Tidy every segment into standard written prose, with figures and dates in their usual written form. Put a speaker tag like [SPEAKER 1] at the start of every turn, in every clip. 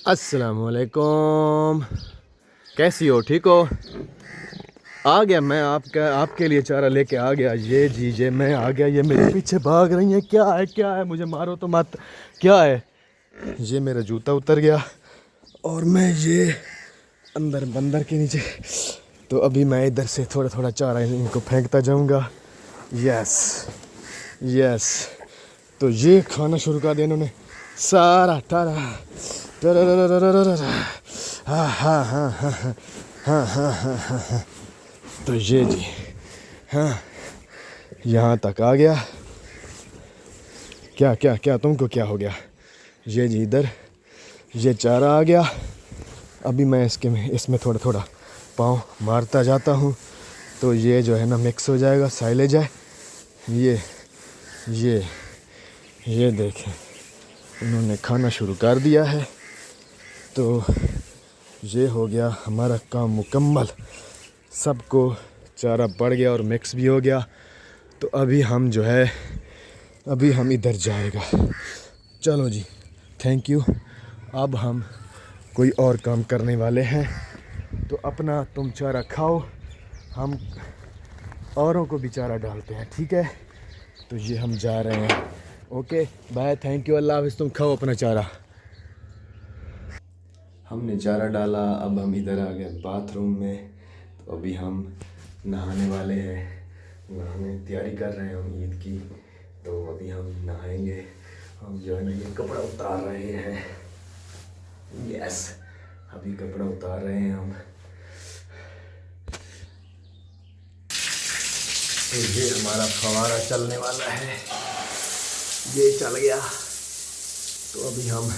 [SPEAKER 1] अस्सलामुअलैकुम, कैसी हो? ठीक हो? आ गया मैं आपके लिए चारा लेके आ गया। ये मैं आ गया। ये मेरे पीछे भाग रही हैं। क्या है? मुझे मारो तो मत। क्या है? ये मेरा जूता उतर गया और मैं ये अंदर बंदर के नीचे। तो अभी मैं इधर से थोड़ा थोड़ा चारा इनको फेंकता जाऊंगा। Yes yes. तो ये खाना शुरू कर दिया इन्होंने सारा टारा। हाँ हाँ हाँ हाँ हाँ हाँ हाँ हाँ हाँ हाँ। तो ये जी, हाँ, यहाँ तक आ गया। क्या क्या क्या तुमको क्या हो गया? ये जी इधर ये चारा आ गया। अभी मैं इसमें थोड़ा थोड़ा पाँव मारता जाता हूँ तो ये जो है ना मिक्स हो जाएगा, साइलेज है। ये ये ये देखें, उन्होंने खाना शुरू कर दिया है। तो ये हो गया हमारा काम मुकम्मल। सबको चारा बढ़ गया और मिक्स भी हो गया। तो अभी हम जो है अभी हम इधर जाएगा। चलो जी, थैंक यू। अब हम कोई और काम करने वाले हैं। तो अपना तुम चारा खाओ, हम औरों को भी चारा डालते हैं, ठीक है? तो ये हम जा रहे हैं। ओके बाय, थैंक यू, अल्लाह हाफ़िज़। तुम खाओ अपना चारा। हमने चारा डाला। अब हम इधर आ गए बाथरूम में। तो अभी हम नहाने वाले हैं। नहाने की तैयारी कर रहे हैं हम ईद की। तो अभी हम नहाएंगे। हम जो है ना ये कपड़ा उतार रहे हैं। यस, अभी कपड़ा उतार रहे हैं हम। तो ये हमारा फवारा चलने वाला है। ये चल गया। तो अभी हम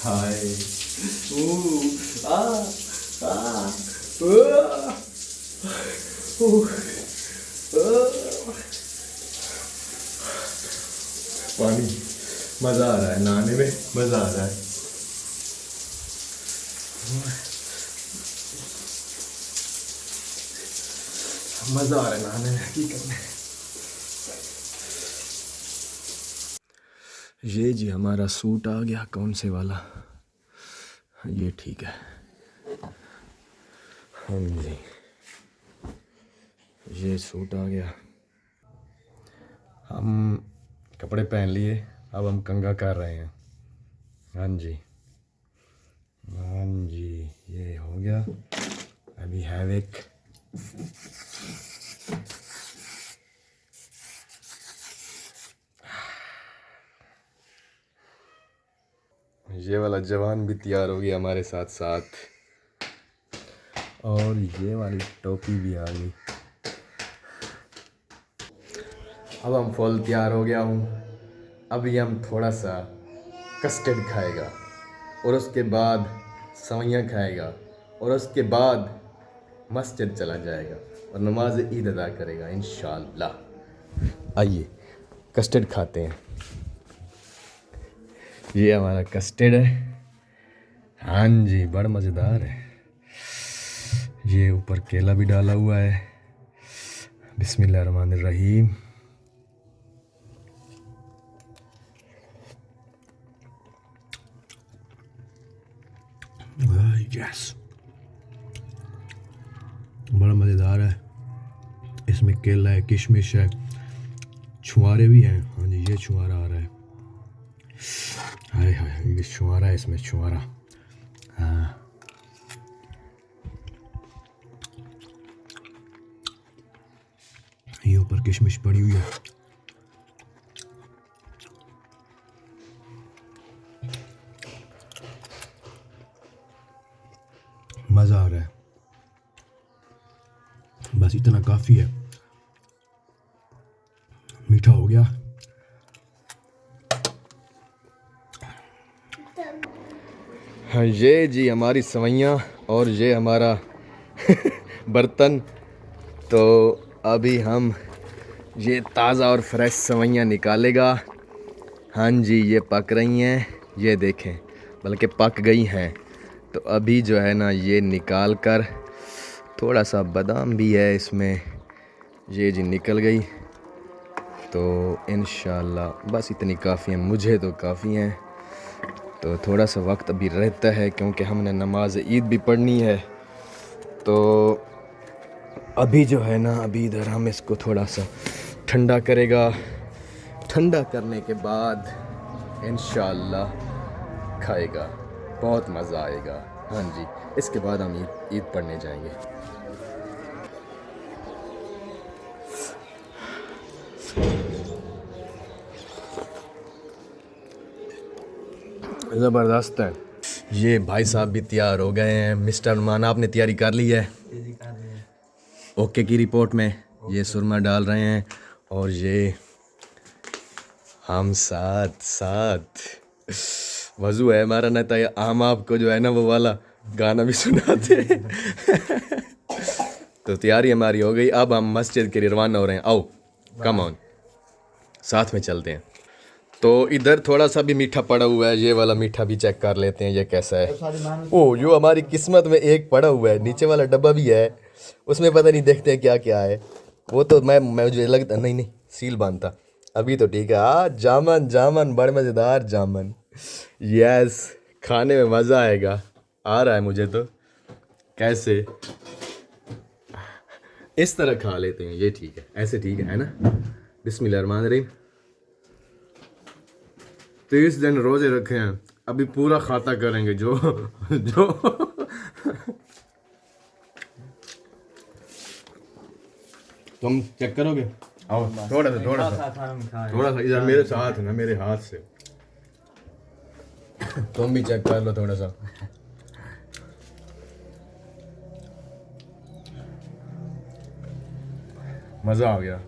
[SPEAKER 1] हाय पानी, मज़ा आ रहा है नहाने में, मज़ा आ रहा है। मज़ा आ रहा है नहाने में, हकीकत में। ये जी हमारा सूट आ गया। कौन से वाला? ये ठीक है। हाँ जी, ये सूट आ गया। हम कपड़े पहन लिए, अब हम कंघा कर रहे हैं। हाँ जी हाँ जी, ये हो गया। अभी है एक ये वाला जवान भी तैयार हो गया हमारे साथ साथ। और ये वाली टोपी भी आ गई। अब हम फुल तैयार हो गया हूँ। अभी हम थोड़ा सा कस्टर्ड खाएगा और उसके बाद सवैयाँ खाएगा और उसके बाद मस्जिद चला जाएगा और नमाज ईद अदा करेगा इंशाअल्लाह। आइए कस्टर्ड खाते हैं। ये हमारा कस्टर्ड है। हाँ जी, बड़ा मज़ेदार है। ये ऊपर केला भी डाला हुआ है। बिस्मिल्लाहिर्रहमानिर्रहीम। यस, बड़ा मज़ेदार है। इसमें केला है, किशमिश है, छुआरे भी हैं। हाँ जी, ये छुआरा आ रहा है। हाय हाय, ये छुआरा है, इसमें छुआरा। हाँ, ये ऊपर किशमिश पड़ी हुई है। मज़ा आ रहा है। बस इतना काफ़ी है। मीठा हो गया। हाँ, ये जी हमारी सवैयाँ और ये हमारा बर्तन। तो अभी हम ये ताज़ा और फ्रेश सवैयाँ निकालेगा। हाँ जी, ये पक रही हैं, ये देखें, बल्कि पक गई हैं। तो अभी जो है ना ये निकाल कर, थोड़ा सा बादाम भी है इसमें, ये जी निकल गई। तो इंशाल्लाह बस इतनी काफ़ी हैं, मुझे तो काफ़ी हैं। तो थोड़ा सा वक्त अभी रहता है क्योंकि हमने नमाज ईद भी पढ़नी है। तो अभी जो है ना, अभी इधर हम इसको थोड़ा सा ठंडा करेगा। ठंडा करने के बाद इंशाल्लाह खाएगा, बहुत मज़ा आएगा। हाँ जी, इसके बाद हम ईद पढ़ने जाएंगे। ज़बरदस्त है। ये भाई साहब भी तैयार हो गए हैं। मिस्टर नुमान, आपने तैयारी कर ली है? ओके की रिपोर्ट में ये सुरमा डाल रहे हैं और ये हम साथ साथ वजू है हमारा, न तो हम आपको जो है ना वो वाला गाना भी सुनाते हैं। तो तैयारी हमारी हो गई, अब हम मस्जिद के लिए रवाना हो रहे हैं। आओ कम ऑन, साथ में चलते हैं। तो इधर थोड़ा सा भी मीठा पड़ा हुआ है, ये वाला मीठा भी चेक कर लेते हैं ये कैसा है। ओ, जो हमारी किस्मत में एक पड़ा हुआ है, नीचे वाला डब्बा भी है, उसमें पता नहीं, देखते हैं क्या क्या है। वो तो मैं मुझे लगता नहीं सील बांधता अभी तो ठीक है। जामन जामन, बड़े मज़ेदार जामन। यस, खाने में मज़ा आएगा, आ रहा है मुझे तो। कैसे इस तरह खा लेते हैं, ये ठीक है, ऐसे ठीक है ना। बिस्मिल्लाहिर्रहमानिर्रहीम। 30 दिन रोजे रखे हैं, अभी पूरा खाता करेंगे जो जो तुम चेक करोगे? आओ थोड़ा सा इधर मेरे साथ ना, मेरे हाथ से तुम भी चेक कर लो थोड़ा सा। मज़ा आ गया,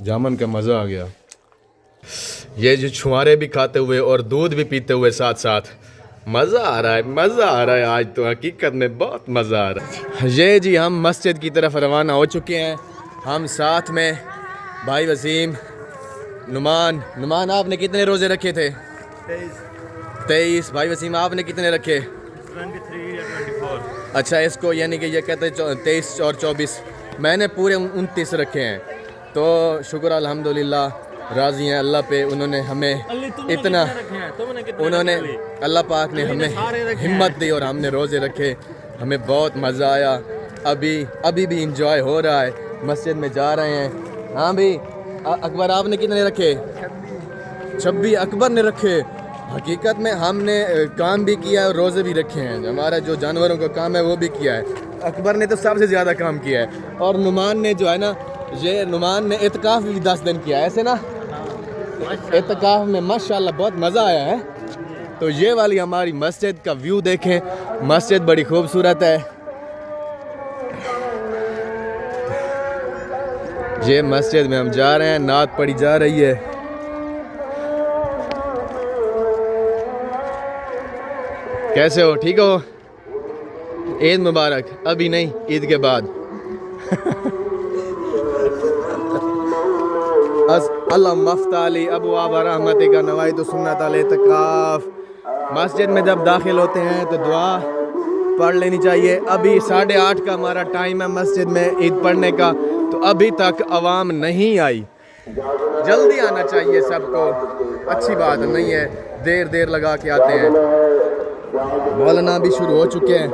[SPEAKER 1] जामन का मज़ा आ गया। ये जो छुआरे भी खाते हुए और दूध भी पीते हुए साथ साथ मज़ा आ रहा है, मज़ा आ रहा है। आज तो हकीकत में बहुत मज़ा आ रहा है। ये जी हम मस्जिद की तरफ रवाना हो चुके हैं। हम साथ में भाई वसीम, नुमान आपने कितने रोज़े रखे थे? 23। भाई वसीम आपने कितने रखे?
[SPEAKER 2] 23 या 24।
[SPEAKER 1] अच्छा, इसको यानी कि ये कहते हैं 23 और 24, मैंने पूरे 29 रखे हैं। तो शुक्र अल्हम्दुलिल्लाह, राज़ी हैं अल्लाह पे, उन्होंने हमें इतना, उन्होंने अल्लाह पाक ने हमें हिम्मत दी और हमने रोज़े रखे, हमें बहुत मज़ा आया। अभी भी इंजॉय हो रहा है, मस्जिद में जा रहे हैं। हाँ भाई अकबर आपने कितने रखे? 26 अकबर ने रखे। हकीकत में हमने काम भी किया है और रोज़े भी रखे हैं। हमारा जो जानवरों का काम है वो भी किया है। अकबर ने तो सबसे ज़्यादा काम किया है। और नुमान ने जो है ना, ये नुमान ने इत्काफ भी 10 दिन किया है, ऐसे ना। इत्काफ में माशाल्लाह बहुत मज़ा आया है। तो ये वाली हमारी मस्जिद का व्यू देखें, मस्जिद बड़ी खूबसूरत है। ये मस्जिद में हम जा रहे हैं, नात पढ़ी जा रही है। कैसे हो? ठीक हो? ईद मुबारक। अभी नहीं, ईद के बाद। अल्लाह मफ्ताली अबू आबा रहमती का नवाई तो सुन्नत अल इत्काफ। मस्जिद में जब दाखिल होते हैं तो दुआ पढ़ लेनी चाहिए। अभी 8:30 का हमारा टाइम है मस्जिद में ईद पढ़ने का, तो अभी तक आवाम नहीं आई। जल्दी आना चाहिए सबको, अच्छी बात नहीं है देर लगा के आते हैं। मौलाना भी शुरू हो चुके हैं।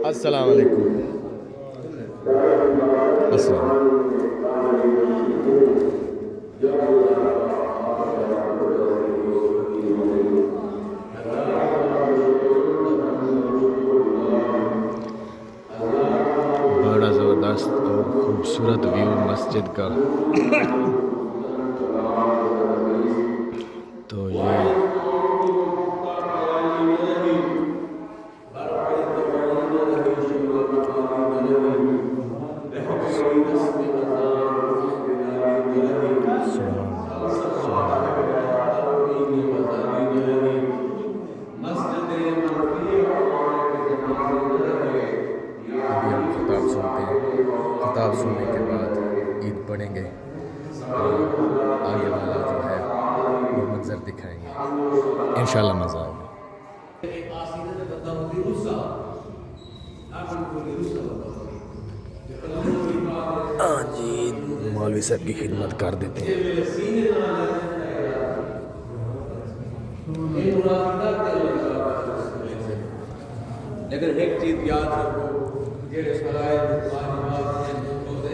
[SPEAKER 1] अस्सलाम वालेकुम। बड़ा ज़बरदस्त और खूबसूरत व्यू मस्जिद का। तो ये खिताब सुनने के बाद ईद पढ़ेंगे और आगे वाला जो है वो मंजर दिखाएंगे इंशाल्लाह मज़ा आएगा। हाँ जी, मौलवी साहब की खिदमत कर देते हैं।
[SPEAKER 3] लेकिन एक चीज याद रखो, जेड़े फराइज वाजिबात हैं रोज़े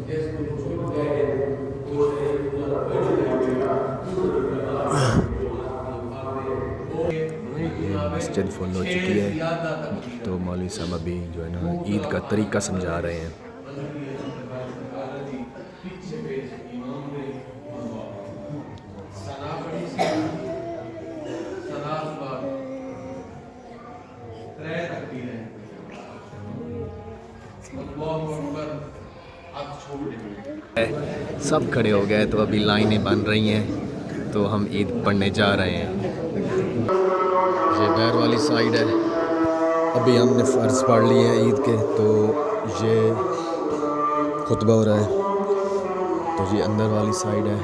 [SPEAKER 3] जिसको छूट गए
[SPEAKER 1] मस्जिद फुल हो चुकी है, तो मौलवी साहब अभी जो है ना ईद का तरीका समझा रहे हैं। सब खड़े हो गए, तो अभी लाइनें बन रही हैं, तो हम ईद पढ़ने जा रहे हैं। ये बैर वाली साइड है, अभी हमने फ़र्ज़ पढ़ लिए हैं ईद के, तो ये खुतबा हो रहा है। तो ये अंदर वाली साइड है,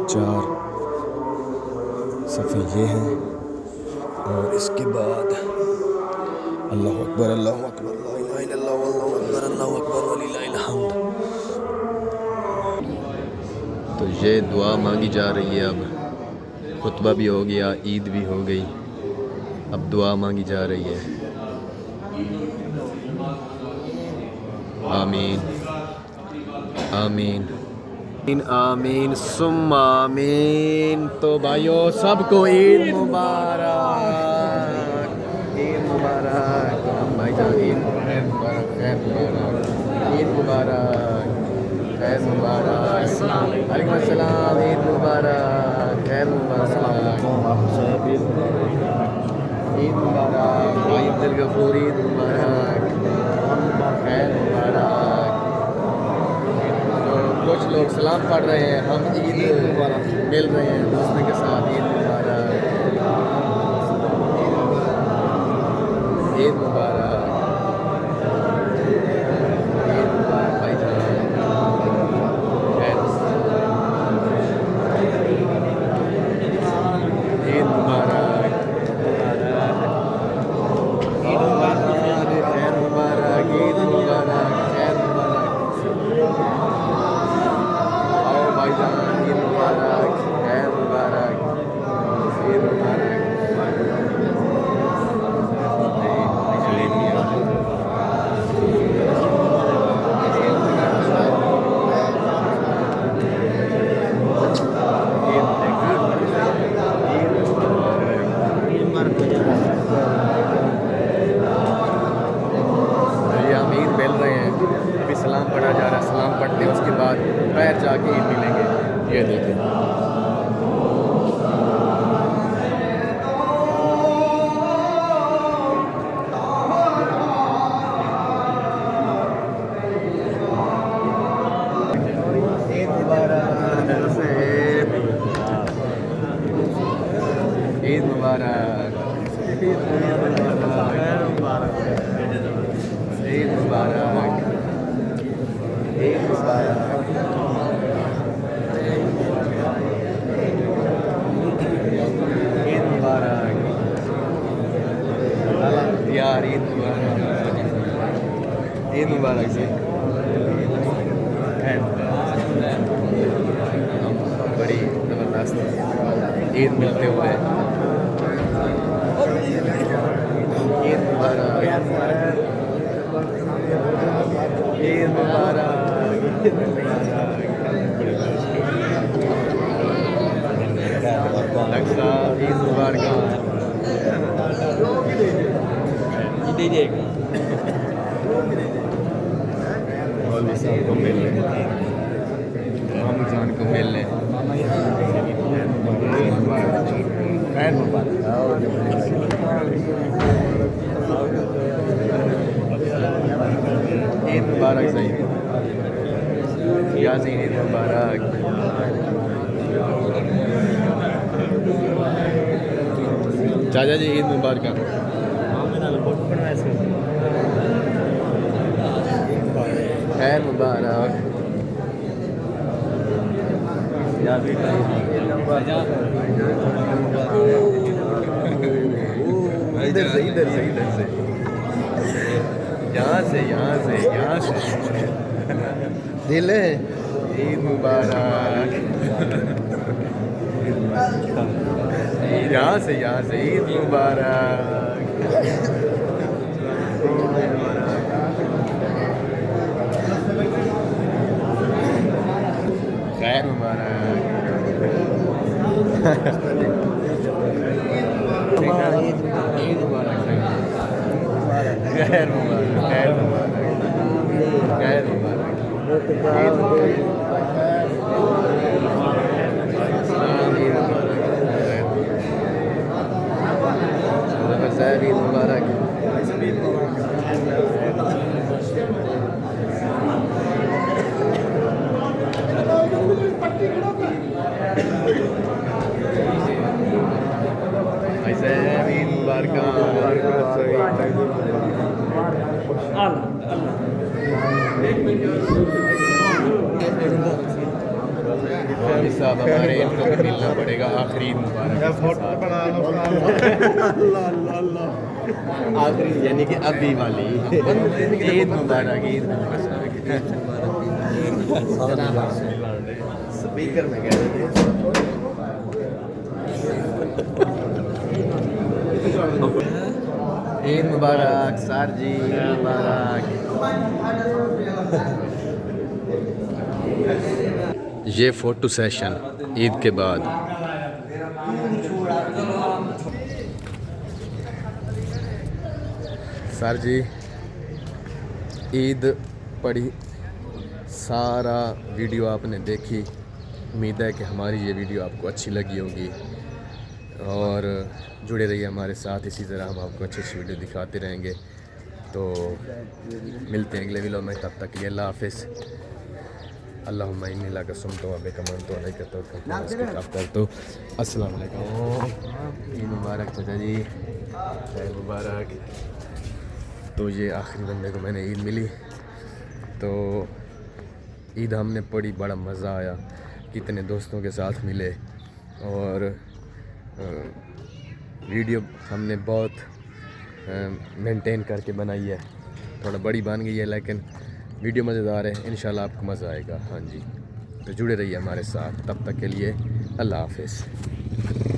[SPEAKER 1] 4 सफ़े ये हैं, और इसके बाद अल्लाह अकबर अल्लाह अकबर ला इलाहा इल्लल्लाह वल्लाहु अकबर अल्लाहु अकबर वलिल्लाहिल हम्द। तो ये दुआ मांगी जा रही है। अब खुतबा भी हो गया, ईद भी हो गई, अब दुआ मांगी जा रही है। आमीन आमीन आमीन सुम्मा आमीन। तो भाइयों सबको ईद मुबारक, ईद मुबारक। हम भाईजान ईद मुबारक, खैर मुबारक, ईद मुबारक, खैर मुबारक, वालेकुम अस्सलाम, ईद मुबारक, खैर मुबारक, ईद मुबारक, भाई अब्दुल गफूर ईद मुबारक, खैर मुबारक। तो कुछ लोग सलाम पढ़ रहे हैं, हम ईद मुबारक मिल रहे हैं दोस्तों के साथ। ईद मुबारक, ईद मुबारक, ईद मुबारक भाईजान, ईद मुबारक, ईद मुबारक, खैर मुबारक, ईद मुबारक, खैर मुबारक। आओ भाईजान, ईद मुबारक, खैर मुबारक, ईद मुबारक। सलाम पढ़ा जा रहा है, सलाम पढ़ते हैं, उसके बाद पैर जाके ईद मिलेंगे। ये देखें, ईद मुबारक, ईद मुबारक, ईद मुबारक, ईद मुबारक, ईद मुबारक, यार ईद मुबारक, ईद मुबारक जी। बड़ी ज़बरदस्त ईद मिलते हुए, ईद मुबारक, ईद मुबारक, नक्शा ईद मुबारक। मौलवी साहब को मिल लें, मामू जान को मिल लें। ईद मुबारक सही, यासीन ईद मुबारक। चाचा जी ईद मुबारक। खैर मुबारक, इधर से इधर से इधर से यहाँ से यहाँ से यहाँ से दिल है ईद मुबारक यहाँ से ईद मुबारक खैर मुबारक ईद मुबारक खैर मुबारक खैर मुबारक खैर मुबारक ईद मुबारक साहब हमारे इनको भी मिलना पड़ेगा आखिरी ईद मुबारक आखिरी यानी कि अभी वाली ईद मुबारक ईद मुबारक स्पीकर में कह रहे थे ईद मुबारक सर जी मुबारक। ये फ़ोटो सेशन ईद के बाद। सर जी ईद पढ़ी, सारा वीडियो आपने देखी, उम्मीद है कि हमारी ये वीडियो आपको अच्छी लगी होगी और जुड़े रहिए हमारे साथ। इसी तरह हम आपको अच्छी अच्छी वीडियो दिखाते रहेंगे। तो मिलते हैं अगले वीडियो में, तब तक के लिए अल्लाह हाफिज़। अल्लाहुम्मा इन्नी लका सुमतु व बिका आमनतु व अलैका तवक्कलतु। अस्सलाम वालेकुम। ईद मुबारक चाचा जी, ईद मुबारक। तो ये आखिरी बंदे को मैंने ईद मिली, तो ईद हमने पढ़ी, बड़ा मज़ा आया, कितने दोस्तों के साथ मिले और वीडियो हमने बहुत मेंटेन करके बनाई है। थोड़ा बड़ी बन गई है लेकिन वीडियो मज़ेदार है, इंशाल्लाह आपको मज़ा आएगा। हाँ जी, तो जुड़े रहिए हमारे साथ, तब तक के लिए अल्लाह हाफिज़।